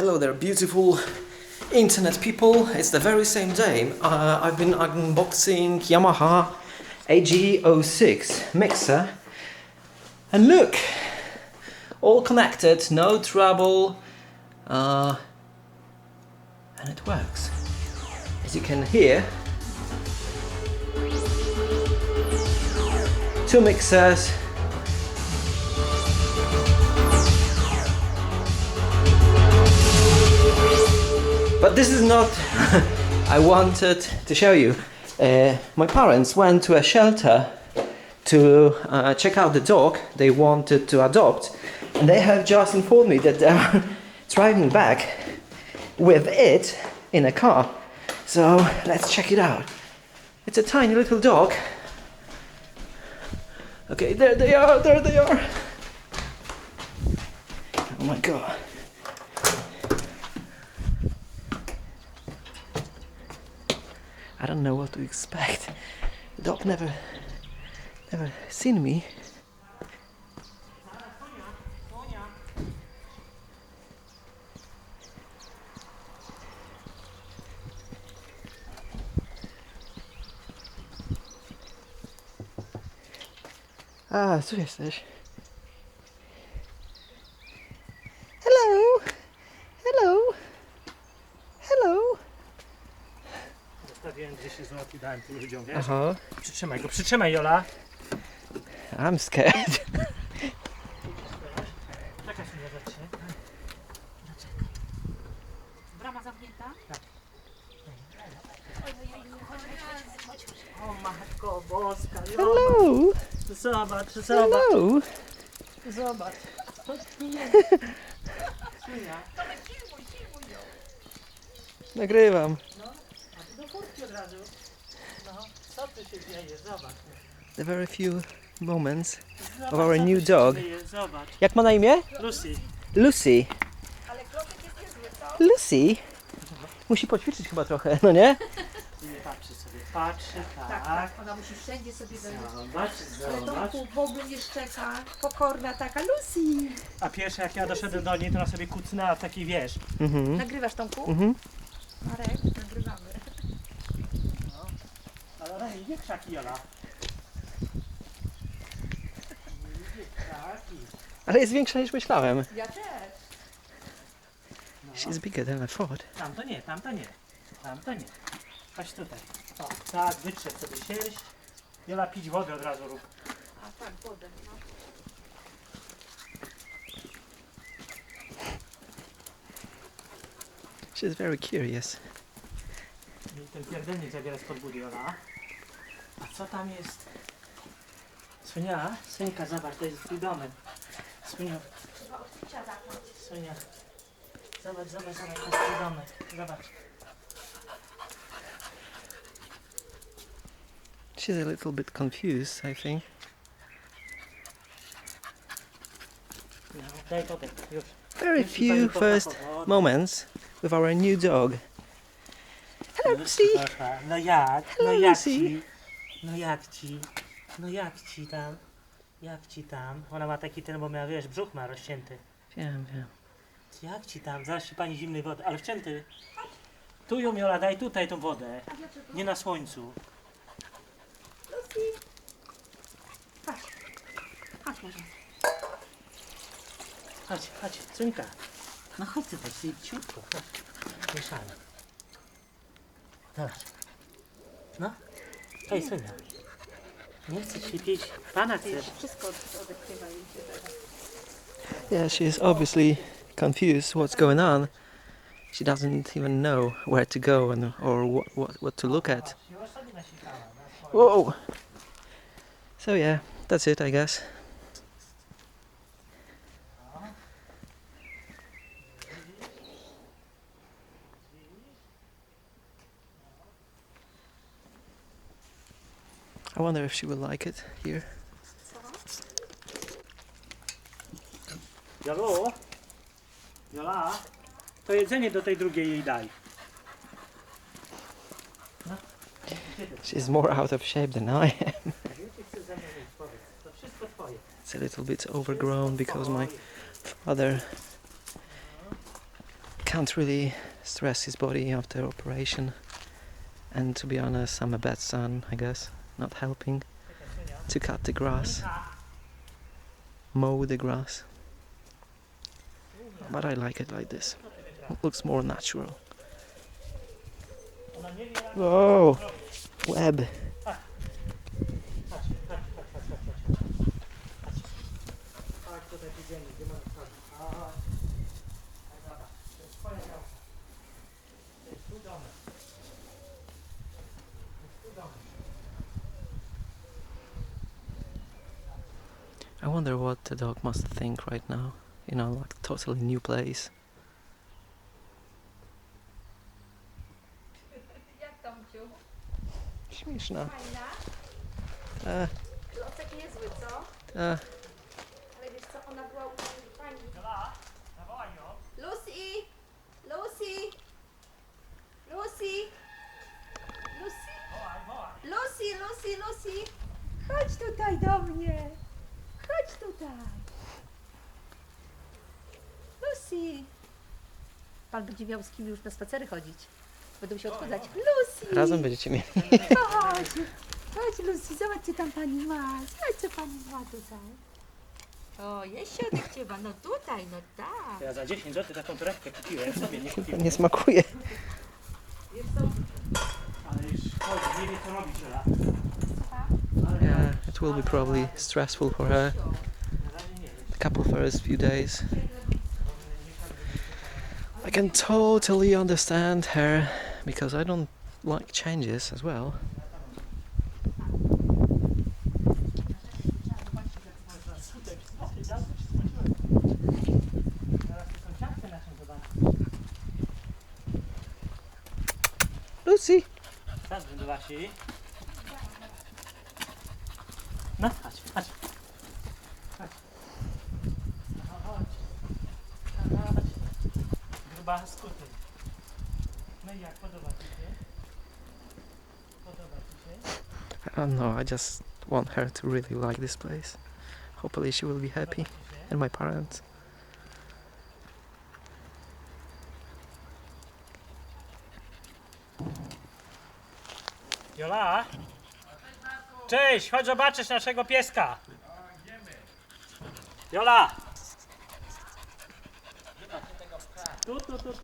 Hello there, beautiful internet people. It's the very same day. I've been unboxing Yamaha AG06 mixer. And look! All connected, no trouble. And it works. As you can hear. Two mixers. But this is not I wanted to show you. My parents went to a shelter to check out the dog they wanted to adopt, and they have just informed me that they're driving back with it in a car. So let's check it out. It's a tiny little dog. Okay, there they are, there they are. Oh my god. I don't know what to expect. The dog never seen me. Ah, tu jesteś. Hello! Hello! Hello! Zostawiłem 200 zł i dałem tu ludziom, wiesz? Aha. Przytrzymaj go, przytrzymaj, Jola. I'm scared. Czekaj chwilę, zacznie. Brama zamknięta? Tak. O matko boska, Hello! zobacz, zobacz, Hello! zobacz. Synia. Nagrywam. No, a ty do furtki od razu. No, co tu się dzieje, zobacz. The very few moments Zobacz, of our co tu new się dog. dzieje, zobacz. Jak ma na imię? Lucy. Lucy. Ale klocek jest niezły, co? Lucy. Musi poćwiczyć chyba trochę, no nie? Nie patrzy sobie, patrzy, Tak, tak. tak. Ona musi wszędzie sobie wejść. Zobacz, Ale zobacz. Tomku w ogóle nie szczeka. Pokorna taka. Lucy! A pierwsze jak ja doszedłem do niej, to ona sobie kucnęła w taki, wiesz. Mhm. Nagrywasz, Tomku? Mhm. Marek, nagrywamy. No. Ale ona nie idzie krzaki, Jola. Nie idzie krzaki. Ale jest większa niż myślałem. Ja też. No. She's bigger than I thought. Tamto nie, tamto nie. Tamto nie. Chodź tutaj. O, tak, wytrzeć sobie sierść. Jola, pić wodę od razu rób. A tak, wodę. No. She's very curious. I ten pierdelnik zabiera spod budy, Jola. A co tam jest? Sunia, Synka, zobacz, to jest twój domek. Sunia, Trzeba odcicia zamknąć. Sunia. Zobacz, zobacz, zobacz, to jest twój domek. Zobacz. She's a little bit confused, I think. No, daj wodę, już. Very Już ci pani few first popakował. moments with our new dog. Hello, Lucy. Proszę. No jak? No Hello, jak Lucy. ci? No jak ci? No jak ci tam? Jak ci tam? Ona ma taki ten, bo miała, wiesz, brzuch ma rozcięty. Wiem, wiem. Jak ci tam? Zaraz ci pani zimnej wody, ale wcięty. Tu ją, Jola, daj tutaj tą wodę. A dlaczego? Nie na słońcu. Lucy! Patrz. Chodź może. Chodź, chodź, Cynka. No chodź tutaj, szybciutko. Chodź. Mieszamy. Zobacz. No. Hej, Synia. Nie chcesz się pić? Pana chcesz? Wszystko odekrywa i się teraz. Yeah, she is obviously confused what's going on. She doesn't even know where to go and or what to look at. Już sobie nasikała na swoje. Whoa! So yeah, that's it, I guess. I wonder if she will like it here. Jolu? Jola? To jedzenie do tej drugiej jej daj. No. She's more out of shape than I am. To wszystko twoje. It's a little bit overgrown because my father can't really stress his body after operation. And to be honest, I'm a bad son, I guess, not helping to cut the grass, mow the grass. But I like it like this. It looks more natural. Whoa! Web! Chodź tutaj idziemy, gdzie możesz chodzić. Chodź. Zobacz, to jest twoja działka. To jest tu domek. To jest tu domek. I wonder what the dog must think right now. You know, like totally new place. Jak Tomciu? Śmieszna. Fajna? Klocek niezły, co? Ale wiesz co, ona była u pani. Jola, zawołaj ją. Lucy! Lucy! Lucy! Lucy! Wołaj, wołaj. Lucy, Lucy, Lucy! Chodź tutaj do mnie! Chodź tutaj! Lucy! Pan będzie miał z kim już na spacery chodzić. Będą się odchudzać. Lucy! Razem będziecie mieli. Chodź! Chodź Lucy, zobacz co tam pani ma. Zobacz co pani ma tutaj. O, jest środek cieba. No tutaj, no tak. Ja za 10 zł taką torebkę kupiłem, sobie nie kupiłem. Nie smakuje. Wiesz co? Ale już chodzi, nie wie co robić, Jola. Yeah, it will be probably stressful for her. Na razie nie wiesz. The couple first few days. I can totally understand her because I don't like changes as well. Lucy! Teraz będę Wasi. No, chodź, chodź. Chodź. No, chodź. Chodź. Gruba skuty. No i jak, podoba Ci się? Podoba Ci się? I don't know, I just want her to really like this place. Hopefully she will be happy, and my parents. Jola? Cześć, chodź zobaczyć naszego pieska. Jola! Tu.